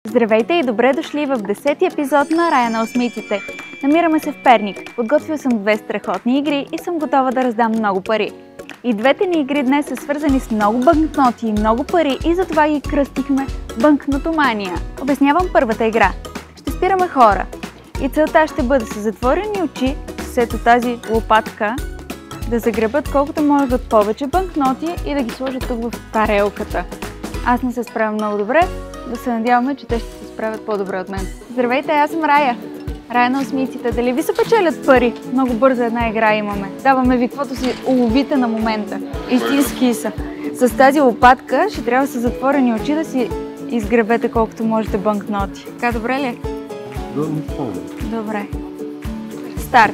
Здравейте и добре дошли в 10-ти епизод на Рая на осмиците. Намираме се в Перник. Подготвил съм 2 страхотни игри и съм готова да раздам много пари. И двете ни игри днес са свързани с много банкноти и много пари и затова ги кръстихме банкнотомания. Обяснявам първата игра. Ще спираме хора. И целта ще бъде с затворени очи, с ето тази лопатка, да загребат колкото могат повече банкноти и да ги сложат тук в тарелката. Аз не се справям много добре. Да се надяваме, че те ще се справят по-добре от мен. Здравейте, аз съм Рая. Рая на осмиците. Дали ви се печелят пари? Много бърза една игра имаме. Даваме ви каквото си уловите на момента. Истински са. С тази лопатка ще трябва с затворени очи да си изгребете колкото можете банкноти. Така добре ли? Добре. Старт.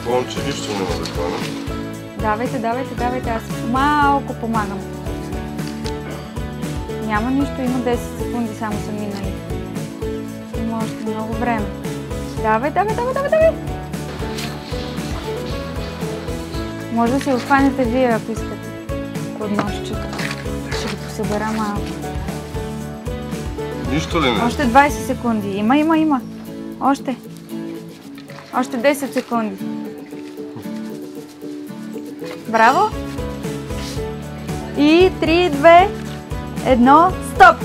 Помня, че нищо няма да хвана. Давайте. Аз малко помагам. Няма нищо, има 10 секунди, само са минали. Има още много време. Давай! Може да си го хванете вие, ако искате. Подножчето. Ще го посъбера малко. Нищо ли не? Още 20 секунди. Има. Още 10 секунди. Браво! И 3, 2... 1, стоп!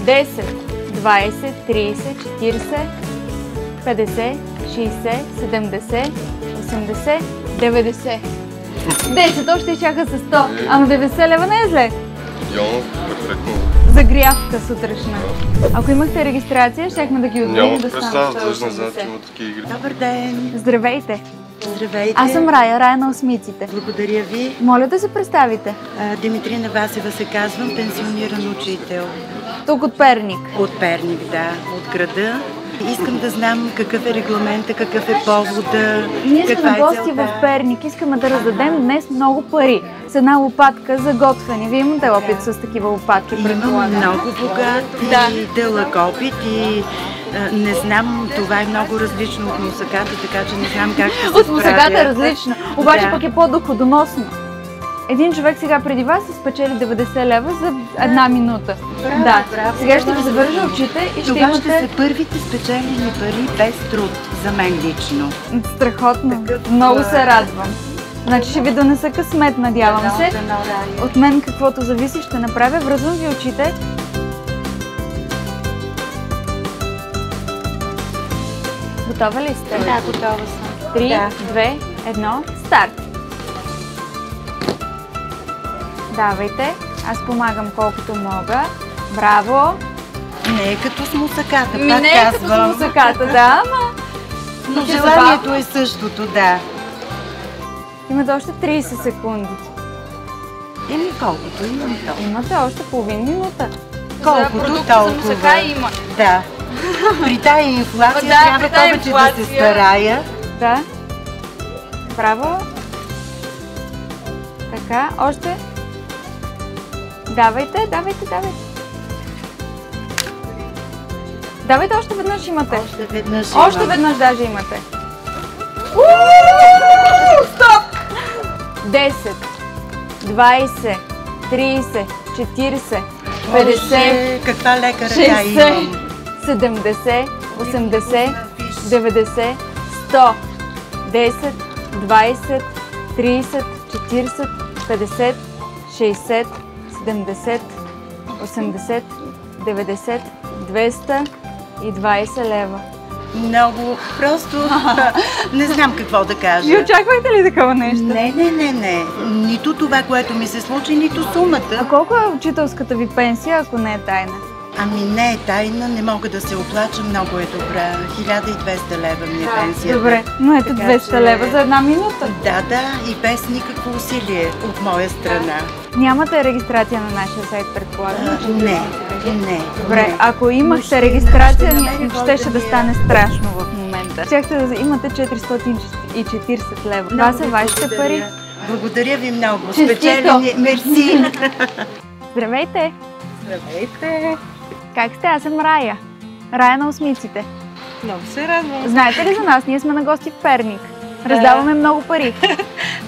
10, 20, 30, 40, 50, 60, 70, 80, 90. 10, още чака с 100. Ама 90 лева не е зле. Идеално, перфектно. Загрявка сутрешна. Ако имахте регистрация, щяхме да ги отделим да станат 180. Няма представа, да знаят, че има такива игри. Добър ден! Здравейте! Здравейте! Аз съм Рая на осмиците. Благодаря ви. Моля да се представите. Димитрина Васева се казвам, пенсиониран учител. Тук от Перник. От Перник, да, от града. Искам да знам какъв е регламента, какъв е повода, Ние сме каква на е гости целта. в Перник. Искаме да раздадем днес много пари с една лопатка за готвене. Вие имате опит с такива лопатки, Имам предполагам. много богат и дълъг опит и не знам, това е много различно от мусаката, така че не знам как ще се От мусаката е справя. различно, обаче Да. пък е по-доходоносно. Един човек сега преди вас се спечели 90 лева за една минута. Браво. Сега ще ви завържа очите и ще Това имате... ще са първите спечелени пари без труд, за мен лично. Страхотно. Такъв, Много се радвам. Значи ще ви донеса късмет, надявам се. Рая. От мен каквото зависи ще направя. Връзвам ви очите. Готова ли сте? Да, готова съм. 3, Да. 2, 1, старт! Давайте, аз помагам колкото мога. Браво! Не е като с мусаката, пак Не е като с казвам. мусаката, да, ама... Но ще желанието забавно. е същото, да. Имате още 30 секунди. Или колкото имам толкова. Имате още половин минута. Колкото толкова. има. Да. При тая инфлация Да, трябва при тая повече да инфлация. се старая. Да. Браво. Така, още. Давайте. Давайте, още веднъж имате. Още веднъж Още имам. веднъж даже имате. Стоп! 10, 20, 30, 40, 50, Боже, каква лека ръка 60, имам. 70, 80, 90, 100, 10, 20, 30, 40, 50, 60, 70, 80, 90, 220 лева. Много. Просто не знам какво да кажа. Вие очаквайте ли такова нещо? Не. Нито това, което ми се случи, нито сумата. А колко е учителската ви пенсия, ако не е тайна? Ами не е тайна, не мога да се оплача, много е добра. 1200 лева ми е пенсията. Добре, но ето Така 200 че- лева за една минута. Да, и без никакво усилие от моя страна. Нямате регистрация на нашия сайт, предполагам. Не. Добре, ако Но имахте ще регистрация, има, ще намерим щеше да българия. стане страшно в момента. Щяхте да имате 440 лева. Това са вашите пари. Благодаря ви много. Честито. Спечелени. Мерси. Здравейте! Здравейте! Как сте? Аз съм Рая. Рая на осмиците. Много се радвам. Знаете ли за нас? Ние сме на гости в Перник. Раздаваме много пари.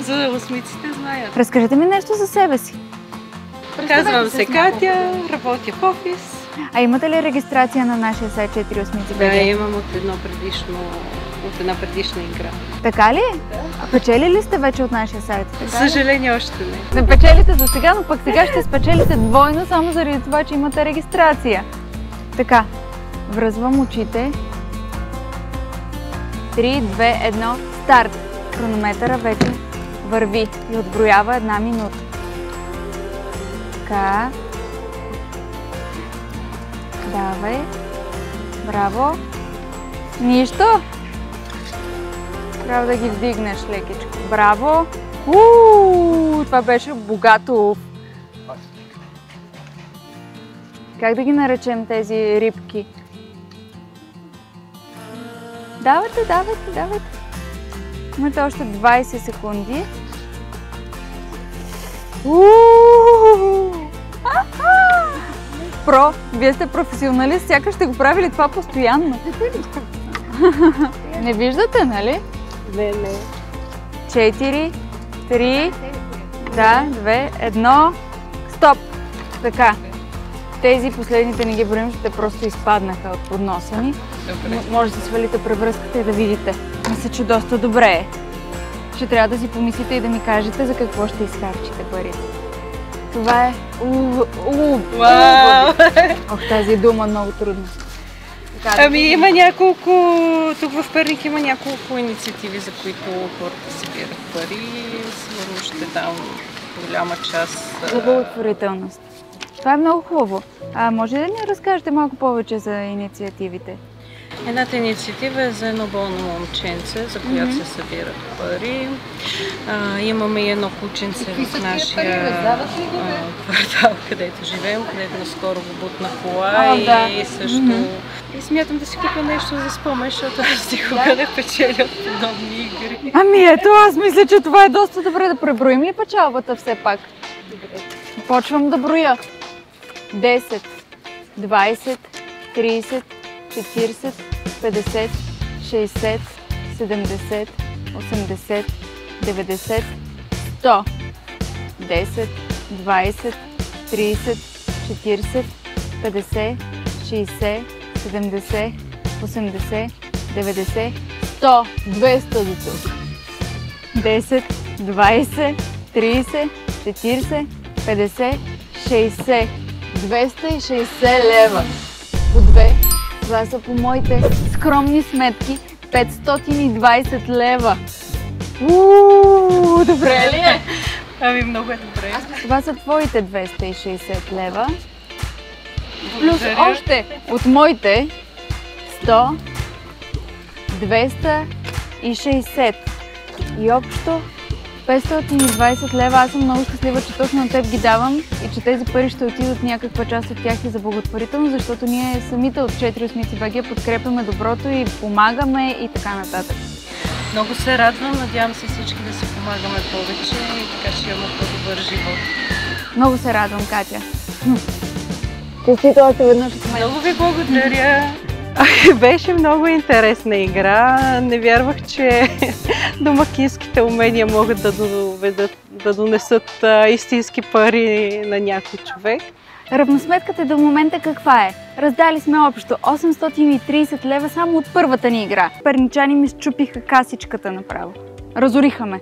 За осмиците знаят. Разкажете ми нещо за себе си. Казвам се Катя, работя в офис. А имате ли регистрация на нашия сайт 48 Да, имам от една предишна игра. Така ли? А печели ли сте вече от нашия сайт? За съжаление още не. Не печелите за сега, но пък сега ще спечелите двойно, само заради това, че имате регистрация. Така, връзвам очите. 3, 2, 1, старт! Хронометъра вече върви и отброява 1 минута. Така. Давай. Браво. Нищо. Трябва да ги вдигнеш лекичко. Браво. Това беше богато. Как да ги наречем тези рибки? Давайте. Имате още 20 секунди. Вие сте професионалист, сякаш сте го правили това постоянно. Не виждате, нали? Не. 4, 3, 2, 1, стоп! Така. Тези последните не ги броим, ще просто изпаднаха от подноса ни. Може да свалите превръзката и да видите. Мисля, че доста добре е. Ще трябва да си помислите и да ми кажете за какво ще изхарчите парите. Това е тази дума много трудно. Има няколко, тук в Перник има няколко инициативи, за които хората събират пари. Сигурно ще дам голяма част. За благотворителност. Това е много хубаво. Може ли да ни разкажете малко повече за инициативите? Едната инициатива е за едно болно момченце, за която се събират пари. Имаме и едно кученце в нашия квартал, където живеем, където наскоро го бутна кола и също... И смятам да си купя нещо за спомен, защото аз никога не печеля от подобни игри. Ето, аз мисля, че това е доста добре. Да преброим ли печалбата все пак? Почвам да броя. 10, 20, 30, 40, 50, 60, 70, 80, 90, 100, 10, 20, 30, 40, 50, 60, 70, 80, 90, 100, 200 до тук. 10, 20, 30, 40, 50, 60, 260 лева. По две. Това са по моите скромни сметки 520 лева. Добре ли е? Много е добре. Това са твоите 260 лева. Плюс още от моите 100, 260 и общо 520 лева. Аз съм много щастлива, че точно на теб ги давам и че тези пари ще отидат някаква част от тях и за благотворителност, защото ние самите от 48 БГ подкрепяме доброто и помагаме и така нататък. Много се радвам, надявам се всички да се помагаме повече и така ще имаме по-добър живот. Много се радвам, Катя. Честито още веднъж от мен. Много ви благодаря. Беше много интересна игра. Не вярвах, че домакинските умения могат да донесат истински пари на някой човек. Равносметката до момента каква е? Раздали сме общо 830 лева само от първата ни игра. Перничани ми счупиха касичката направо. Разориха ме.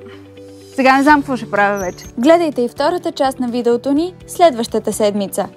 Сега не знам какво ще правя вече. Гледайте и втората част на видеото ни следващата седмица.